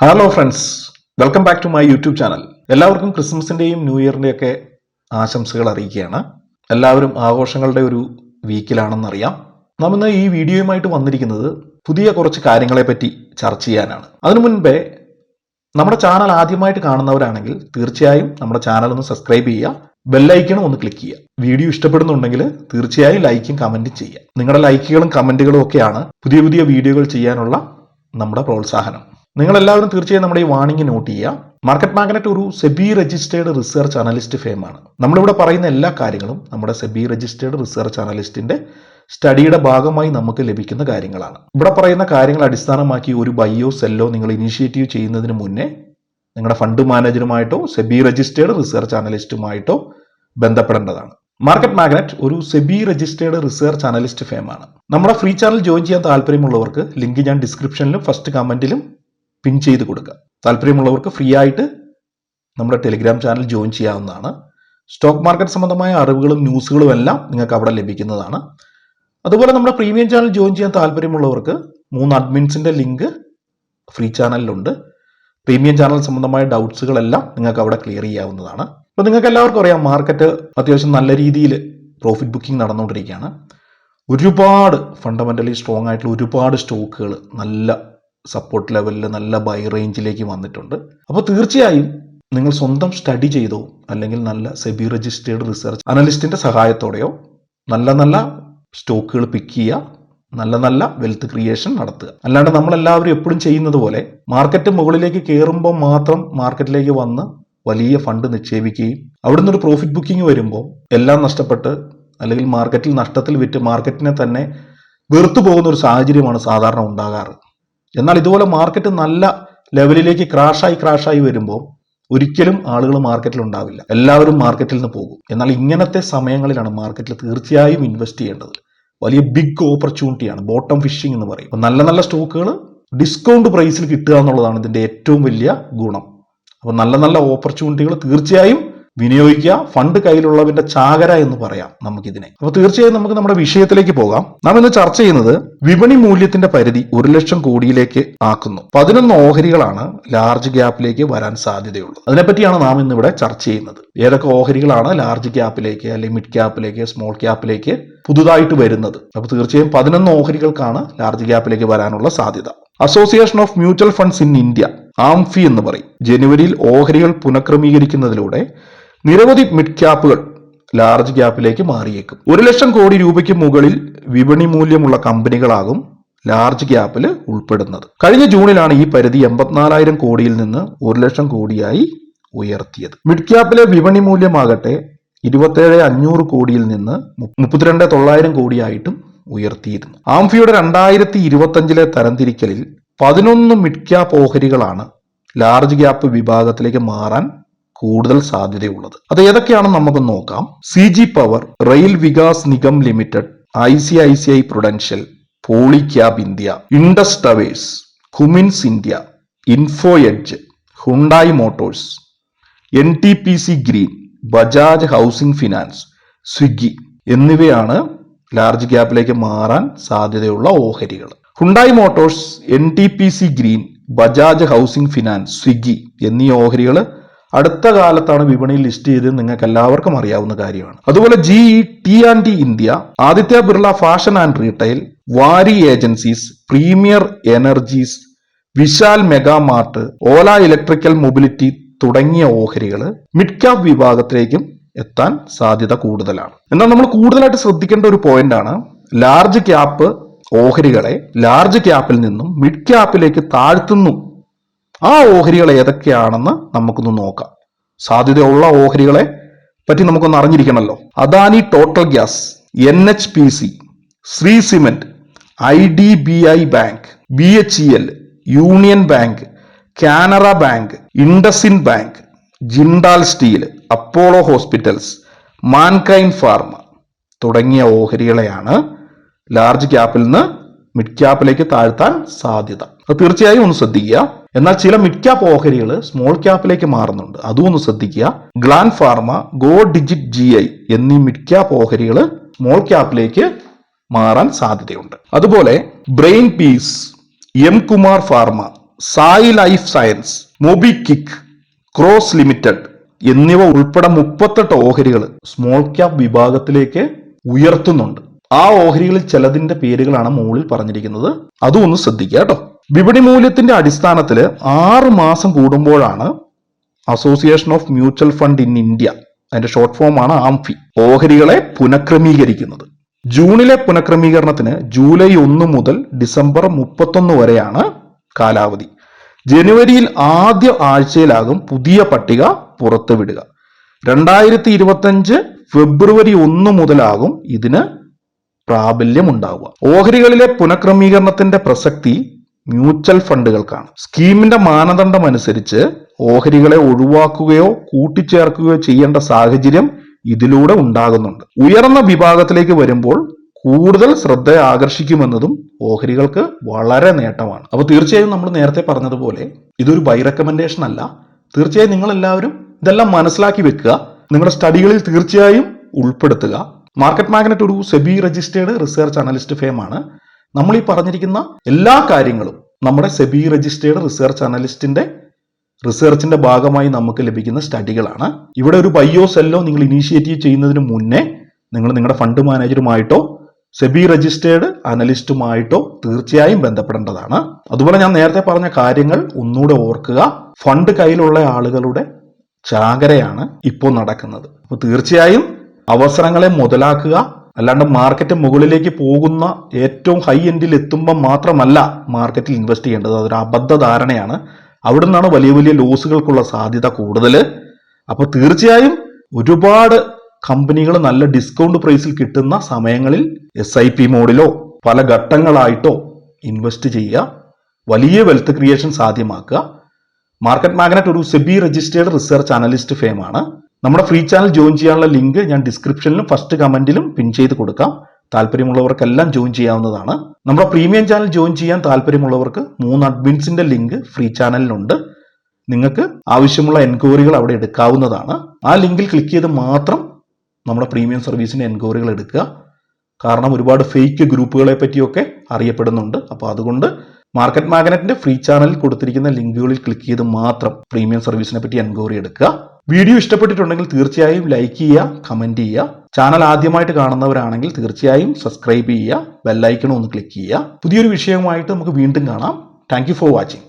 Hello friends, welcome back to my YouTube channel. എല്ലാവർക്കും ക്രിസ്മസിൻ്റെയും new ഇയറിൻ്റെയൊക്കെ ആശംസകൾ അറിയിക്കുകയാണ്. എല്ലാവരും ആഘോഷങ്ങളുടെ ഒരു വീക്കിലാണെന്നറിയാം. നാം ഇന്ന് ഈ വീഡിയോയുമായിട്ട് വന്നിരിക്കുന്നത് പുതിയ കുറച്ച് കാര്യങ്ങളെ പറ്റി ചർച്ച ചെയ്യാനാണ്. അതിനു മുൻപേ നമ്മുടെ ചാനൽ ആദ്യമായിട്ട് കാണുന്നവരാണെങ്കിൽ തീർച്ചയായും നമ്മുടെ ചാനൽ ഒന്ന് സബ്സ്ക്രൈബ് ചെയ്യുക, ബെല്ലൈക്കണും ഒന്ന് ക്ലിക്ക് ചെയ്യുക. വീഡിയോ ഇഷ്ടപ്പെടുന്നുണ്ടെങ്കിൽ തീർച്ചയായും ലൈക്കും കമൻറ്റും ചെയ്യുക. നിങ്ങളുടെ ലൈക്കുകളും കമൻറ്റുകളും ഒക്കെയാണ് പുതിയ പുതിയ വീഡിയോകൾ ചെയ്യാനുള്ള നമ്മുടെ പ്രോത്സാഹനം. നിങ്ങളെല്ലാവരും തീർച്ചയായും നമ്മുടെ ഈ വാണിംഗ് നോട്ട് ചെയ്യുക. മാർക്കറ്റ് മാഗ്നറ്റ് ഒരു സെബി രജിസ്റ്റേർഡ് റിസർച്ച് അനലിസ്റ്റ് ഫേമാണ്. നമ്മളിവിടെ പറയുന്ന എല്ലാ കാര്യങ്ങളും നമ്മുടെ സെബി രജിസ്റ്റേർഡ് റിസർച്ച് അനലിസ്റ്റിന്റെ സ്റ്റഡിയുടെ ഭാഗമായി നമുക്ക് ലഭിക്കുന്ന കാര്യങ്ങളാണ്. ഇവിടെ പറയുന്ന കാര്യങ്ങൾ അടിസ്ഥാനമാക്കി ഒരു ബൈയോ സെല്ലോ നിങ്ങൾ ഇനീഷ്യേറ്റീവ് ചെയ്യുന്നതിന് മുന്നേ നിങ്ങളുടെ ഫണ്ട് മാനേജറുമായിട്ടോ സെബി രജിസ്റ്റേർഡ് റിസർച്ച് അനലിസ്റ്റുമായിട്ടോ ബന്ധപ്പെടേണ്ടതാണ്. മാർക്കറ്റ് മാഗ്നറ്റ് ഒരു സെബി രജിസ്റ്റേർഡ് റിസർച്ച് അനലിസ്റ്റ് ഫേമാണ്. നമ്മുടെ ഫ്രീ ചാനൽ ജോയിൻ ചെയ്യാൻ താല്പര്യമുള്ളവർക്ക് ലിങ്ക് ഞാൻ ഡിസ്ക്രിപ്ഷനിലും ഫസ്റ്റ് കമന്റിലും പിൻ ചെയ്ത് കൊടുക്കുക. താല്പര്യമുള്ളവർക്ക് ഫ്രീ ആയിട്ട് നമ്മുടെ ടെലിഗ്രാം ചാനൽ ജോയിൻ ചെയ്യാവുന്നതാണ്. സ്റ്റോക്ക് മാർക്കറ്റ് സംബന്ധമായ അറിവുകളും ന്യൂസുകളും എല്ലാം നിങ്ങൾക്ക് അവിടെ ലഭിക്കുന്നതാണ്. അതുപോലെ നമ്മുടെ പ്രീമിയം ചാനൽ ജോയിൻ ചെയ്യാൻ താല്പര്യമുള്ളവർക്ക് 3 അഡ്മിൻസിന്റെ ലിങ്ക് ഫ്രീ ചാനലിലുണ്ട്. പ്രീമിയം ചാനൽ സംബന്ധമായ ഡൗട്ട്സുകളെല്ലാം നിങ്ങൾക്ക് അവിടെ ക്ലിയർ ചെയ്യാവുന്നതാണ്. അപ്പോൾ നിങ്ങൾക്ക് എല്ലാവർക്കും അറിയാം, മാർക്കറ്റ് അത്യാവശ്യം നല്ല രീതിയിൽ പ്രോഫിറ്റ് ബുക്കിംഗ് നടന്നുകൊണ്ടിരിക്കുകയാണ്. ഒരുപാട് ഫണ്ടമെന്റലി സ്ട്രോങ് ആയിട്ടുള്ള ഒരുപാട് സ്റ്റോക്കുകൾ നല്ല സപ്പോർട്ട് ലെവലിൽ നല്ല ബൈ റേഞ്ചിലേക്ക് വന്നിട്ടുണ്ട്. അപ്പോൾ തീർച്ചയായും നിങ്ങൾ സ്വന്തം സ്റ്റഡി ചെയ്തോ അല്ലെങ്കിൽ നല്ല സെബി രജിസ്റ്റേർഡ് റിസർച്ച് അനലിസ്റ്റിന്റെ സഹായത്തോടെയോ നല്ല സ്റ്റോക്കുകൾ പിക്ക് ചെയ്യുക, നല്ല വെൽത്ത് ക്രിയേഷൻ നടത്തുക. അല്ലാണ്ട് നമ്മളെല്ലാവരും എപ്പോഴും ചെയ്യുന്നത് പോലെ മാർക്കറ്റ് മുകളിലേക്ക് കയറുമ്പോൾ മാത്രം മാർക്കറ്റിലേക്ക് വന്ന് വലിയ ഫണ്ട് നിക്ഷേപിക്കുകയും അവിടുന്ന് ഒരു പ്രോഫിറ്റ് ബുക്കിംഗ് വരുമ്പോൾ എല്ലാം നഷ്ടപ്പെട്ട് അല്ലെങ്കിൽ മാർക്കറ്റിൽ നഷ്ടത്തിൽ വിറ്റ് മാർക്കറ്റിനെ തന്നെ വെറുത്തു പോകുന്ന ഒരു സാഹചര്യമാണ് സാധാരണ ഉണ്ടാകാറ്. എന്നാൽ ഇതുപോലെ മാർക്കറ്റ് നല്ല ലെവലിലേക്ക് ക്രാഷായി വരുമ്പോൾ ഒരിക്കലും ആളുകൾ മാർക്കറ്റിൽ ഉണ്ടാവില്ല, എല്ലാവരും മാർക്കറ്റിൽ നിന്ന് പോകും. എന്നാൽ ഇങ്ങനത്തെ സമയങ്ങളിലാണ് മാർക്കറ്റിൽ തീർച്ചയായും ഇൻവെസ്റ്റ് ചെയ്യേണ്ടത്. വലിയ ബിഗ് ഓപ്പർച്യൂണിറ്റിയാണ്, ബോട്ടം ഫിഷിംഗ് എന്ന് പറയും. നല്ല സ്റ്റോക്കുകൾ ഡിസ്കൗണ്ട് പ്രൈസിൽ കിട്ടുക എന്നുള്ളതാണ് ഇതിന്റെ ഏറ്റവും വലിയ ഗുണം. അപ്പോൾ നല്ല ഓപ്പർച്യൂണിറ്റികൾ തീർച്ചയായും വിനിയോഗിക്കുക. ഫണ്ട് കയ്യിലുള്ളവന്റെ ചാകര എന്ന് പറയാം നമുക്കിതിനെ. അപ്പോൾ തീർച്ചയായും നമുക്ക് നമ്മുടെ വിഷയത്തിലേക്ക് പോകാം. നാം ഇന്ന് ചർച്ച ചെയ്യുന്നത് വിപണി മൂല്യത്തിന്റെ പരിധി 1 ലക്ഷം കോടിയിലേക്ക് ആക്കുന്നു. 11 ഓഹരികളാണ് ലാർജ് ക്യാപ്പിലേക്ക് വരാൻ സാധ്യതയുള്ളത്. അതിനെപ്പറ്റിയാണ് നാം ഇന്ന് ഇവിടെ ചർച്ച ചെയ്യുന്നത്. ഏതൊക്കെ ഓഹരികളാണ് ലാർജ് ക്യാപ്പിലേക്ക് അല്ലെങ്കിൽ മിഡ് ക്യാപ്പിലേക്ക് സ്മോൾ ക്യാപ്പിലേക്ക് പുതുതായിട്ട് വരുന്നത്. അപ്പോൾ തീർച്ചയായും 11 ഓഹരികൾക്കാണ് ലാർജ് ക്യാപ്പിലേക്ക് വരാനുള്ള സാധ്യത. Association of mutual funds in India, amphi എന്ന് പറയും, ജനുവരിയിൽ ഓഹരികൾ പുനഃക്രമീകരിക്കുന്നതിലൂടെ നിരവധി മിഡ് ക്യാപ്പുകൾ ലാർജ് ക്യാപ്പിലേക്ക് മാറിയേക്കും. 1 ലക്ഷം കോടി രൂപയ്ക്ക് മുകളിൽ വിപണി മൂല്യമുള്ള കമ്പനികളാകും ലാർജ് ക്യാപ്പിൽ ഉൾപ്പെടുന്നത്. കഴിഞ്ഞ ജൂണിലാണ് ഈ പരിധി 84,000 കോടിയിൽ നിന്ന് 1 ലക്ഷം കോടിയായി ഉയർത്തിയത്. മിഡ് ക്യാപ്പിലെ വിപണി മൂല്യമാകട്ടെ 27,500 കോടിയിൽ നിന്ന് 32,900 കോടിയായിട്ടും ഉയർത്തിയിരുന്നു. ആംഫിയുടെ 2025 തരംതിരിക്കലിൽ 11 മിഡ് ക്യാപ്പ് ഓഹരികളാണ് ലാർജ് ക്യാപ്പ് വിഭാഗത്തിലേക്ക് മാറാൻ കൂടുതൽ സാധ്യതയുള്ളത്. അത് ഏതൊക്കെയാണെന്ന് നമുക്ക് നോക്കാം. CG power, rail Vikas Nigam limited, ICICI prudential, Polycab India, Indus towers, Cummins India, info edge, Hyundai motors, NTPC green, Bajaj housing finance, Swiggy എന്നിവയാണ് ലാർജ് ക്യാപ്പിലേക്ക് മാറാൻ സാധ്യതയുള്ള ഓഹരികൾ. Hyundai motors, NTPC green, Bajaj housing finance, Swiggy എന്നീ ഓഹരികൾ അടുത്ത കാലത്താണ് വിപണിയിൽ ലിസ്റ്റ് ചെയ്തത്, നിങ്ങൾക്ക് എല്ലാവർക്കും അറിയാവുന്ന കാര്യമാണ്. അതുപോലെ GE T&T India, Aditya Birla fashion and retail, Waaree agencies, premier energies, Vishal mega mart, Ola electrical mobility തുടങ്ങിയ ഓഹരികൾ മിഡ് ക്യാപ് വിഭാഗത്തിലേക്കും എത്താൻ സാധ്യത കൂടുതലാണ്. എന്നാൽ നമ്മൾ കൂടുതലായിട്ട് ശ്രദ്ധിക്കേണ്ട ഒരു പോയിന്റ് ആണ്, ലാർജ് ക്യാപ്പ് ഓഹരികളെ ലാർജ് ക്യാപ്പിൽ നിന്നും മിഡ് ക്യാപ്പിലേക്ക് താഴ്ത്തുന്നു. ആ ഓഹരികൾ ഏതൊക്കെയാണെന്ന് നമുക്കൊന്ന് നോക്കാം. സാധ്യതയുള്ള ഓഹരികളെ പറ്റി നമുക്കൊന്ന് അറിഞ്ഞിരിക്കണമല്ലോ. Adani total gas, NHPC, Shree cement, IDBI bank, BHEL, union bank, Canara bank, IndusInd bank, Jindal steel, Apollo hospitals, Mankind pharma തുടങ്ങിയ ഓഹരികളെയാണ് ലാർജ് ക്യാപ്പിൽ നിന്ന് മിഡ് ക്യാപ്പിലേക്ക് താഴ്ത്താൻ സാധ്യത. അത് തീർച്ചയായും ഒന്ന് ശ്രദ്ധിക്കുക. എന്നാൽ ചില മിഡ് ക്യാപ്പ് ഓഹരികൾ സ്മോൾ ക്യാപ്പിലേക്ക് മാറുന്നുണ്ട്, അതും ഒന്ന് ശ്രദ്ധിക്കുക. Gland pharma, go digit GI എന്നീ മിഡ് ക്യാപ്പ് ഓഹരികൾ സ്മോൾ ക്യാപ്പിലേക്ക് മാറാൻ സാധ്യതയുണ്ട്. അതുപോലെ brain bees, M Kumar pharma, Sai life science, MobiKwik, cross limited എന്നിവ ഉൾപ്പെടെ 38 ഓഹരികൾ സ്മോൾ ക്യാപ് വിഭാഗത്തിലേക്ക് ഉയർത്തുന്നുണ്ട്. ആ ഓഹരികളിൽ ചിലതിന്റെ പേരുകളാണ് മുകളിൽ പറഞ്ഞിരിക്കുന്നത്. അതും ഒന്ന് ശ്രദ്ധിക്കുക കേട്ടോ. വിപണി മൂല്യത്തിന്റെ അടിസ്ഥാനത്തിൽ 6 മാസം കൂടുമ്പോഴാണ് association of mutual fund in India, അതിന്റെ ഷോർട്ട് ഫോം ആണ് ആംഫി, ഓഹരികളെ പുനഃക്രമീകരിക്കുന്നത്. ജൂണിലെ പുനഃക്രമീകരണത്തിന് ജൂലൈ 1 മുതൽ ഡിസംബർ 31 വരെയാണ് കാലാവധി. ജനുവരിയിൽ ആദ്യ ആഴ്ചയിലാകും പുതിയ പട്ടിക പുറത്തുവിടുക. 2025 ഫെബ്രുവരി 1 മുതലാകും ഇതിന് പ്രാബല്യമുണ്ടാവുക. ഓഹരികളിലെ പുനഃക്രമീകരണത്തിന്റെ പ്രസക്തി മ്യൂച്വൽ ഫണ്ടുകൾക്കാണ്. സ്കീമിന്റെ മാനദണ്ഡം അനുസരിച്ച് ഓഹരികളെ ഒഴിവാക്കുകയോ കൂട്ടിച്ചേർക്കുകയോ ചെയ്യേണ്ട സാഹചര്യം ഇതിലൂടെ ഉണ്ടാകുന്നുണ്ട്. ഉയർന്ന വിഭാഗത്തിലേക്ക് വരുമ്പോൾ കൂടുതൽ ശ്രദ്ധ ആകർഷിക്കുമെന്നതും ഓഹരികൾക്ക് വളരെ നേട്ടമാണ്. അപ്പൊ തീർച്ചയായും നമ്മൾ നേരത്തെ പറഞ്ഞതുപോലെ ഇതൊരു ബൈ റെക്കമെൻഡേഷൻ അല്ല. തീർച്ചയായും നിങ്ങൾ എല്ലാവരും ഇതെല്ലാം മനസ്സിലാക്കി വെക്കുക, നിങ്ങളുടെ സ്റ്റഡികളിൽ തീർച്ചയായും ഉൾപ്പെടുത്തുക. മാർക്കറ്റ് മാഗ്നറ്റ് ഒരു SEBI registered research analyst firm ആണ്. നമ്മൾ ഈ പറഞ്ഞിരിക്കുന്ന എല്ലാ കാര്യങ്ങളും നമ്മുടെ സെബി രജിസ്റ്റേർഡ് റിസർച്ച് അനലിസ്റ്റിന്റെ റിസർച്ചിന്റെ ഭാഗമായി നമുക്ക് ലഭിക്കുന്ന സ്റ്റഡികളാണ്. ഇവിടെ ഒരു ബൈയോ സെല്ലോ നിങ്ങൾ ഇനീഷ്യേറ്റീവ് ചെയ്യുന്നതിന് മുന്നേ നിങ്ങൾ നിങ്ങളുടെ ഫണ്ട് മാനേജറുമായിട്ടോ സെബി രജിസ്റ്റേർഡ് അനലിസ്റ്റുമായിട്ടോ തീർച്ചയായും ബന്ധപ്പെടേണ്ടതാണ്. അതുപോലെ ഞാൻ നേരത്തെ പറഞ്ഞ കാര്യങ്ങൾ ഒന്നുകൂടെ ഓർക്കുക. ഫണ്ട് കയ്യിലുള്ള ആളുകളുടെ ചാകരയാണ് ഇപ്പോൾ നടക്കുന്നത്. അപ്പോൾ തീർച്ചയായും അവസരങ്ങളെ മുതലാക്കുക. അല്ലാണ്ട് മാർക്കറ്റ് മുകളിലേക്ക് പോകുന്ന ഏറ്റവും ഹൈ എൻഡിൽ എത്തുമ്പോൾ മാത്രമല്ല മാർക്കറ്റിൽ ഇൻവെസ്റ്റ് ചെയ്യേണ്ടത്. അതൊരു അബദ്ധ ധാരണയാണ്. അവിടെ നിന്നാണ് വലിയ വലിയ ലോസുകൾക്കുള്ള സാധ്യത കൂടുതൽ. അപ്പോൾ തീർച്ചയായും ഒരുപാട് കമ്പനികൾ നല്ല ഡിസ്കൗണ്ട് പ്രൈസിൽ കിട്ടുന്ന സമയങ്ങളിൽ SIP മോഡിലോ പല ഘട്ടങ്ങളായിട്ടോ ഇൻവെസ്റ്റ് ചെയ്യുക. വലിയ വെൽത്ത് ക്രിയേഷൻ സാധ്യമാക്കുക. മാർക്കറ്റ് മാഗ്നറ്റ് ഒരു SEBI registered research analyst firm ആണ്. നമ്മുടെ ഫ്രീ ചാനൽ ജോയിൻ ചെയ്യാനുള്ള ലിങ്ക് ഞാൻ ഡിസ്ക്രിപ്ഷനിലും ഫസ്റ്റ് കമന്റിലും പിൻ ചെയ്ത് കൊടുക്കാം. താല്പര്യമുള്ളവർക്കെല്ലാം ജോയിൻ ചെയ്യാവുന്നതാണ്. നമ്മുടെ പ്രീമിയം ചാനൽ ജോയിൻ ചെയ്യാൻ താല്പര്യമുള്ളവർക്ക് 3 അഡ്മിൻസിന്റെ ലിങ്ക് ഫ്രീ ചാനലിലുണ്ട്. നിങ്ങൾക്ക് ആവശ്യമുള്ള എൻക്വയറികൾ അവിടെ എടുക്കാവുന്നതാണ്. ആ ലിങ്കിൽ ക്ലിക്ക് ചെയ്ത് മാത്രം നമ്മുടെ പ്രീമിയം സർവീസിന്റെ എൻക്വയറികൾ എടുക്കുക. കാരണം ഒരുപാട് ഫേക്ക് ഗ്രൂപ്പുകളെ പറ്റിയൊക്കെ അറിയപ്പെടുന്നുണ്ട്. അപ്പോൾ അതുകൊണ്ട് മാർക്കറ്റ് മാഗ്നറ്റിന്റെ ഫ്രീ ചാനലിൽ കൊടുത്തിരിക്കുന്ന ലിങ്കുകളിൽ ക്ലിക്ക് ചെയ്ത് മാത്രം പ്രീമിയം സർവീസിനെ പറ്റി എൻക്വയറി എടുക്കുക. വീഡിയോ ഇഷ്ടപ്പെട്ടിട്ടുണ്ടെങ്കിൽ തീർച്ചയായും ലൈക്ക് ചെയ്യുക, കമന്റ് ചെയ്യുക. ചാനൽ ആദ്യമായിട്ട് കാണുന്നവരാണെങ്കിൽ തീർച്ചയായും സബ്സ്ക്രൈബ് ചെയ്യുക, ബെല്ലൈക്കൺ ഒന്ന് ക്ലിക്ക് ചെയ്യുക. പുതിയൊരു വിഷയവുമായിട്ട് നമുക്ക് വീണ്ടും കാണാം. Thank you for watching.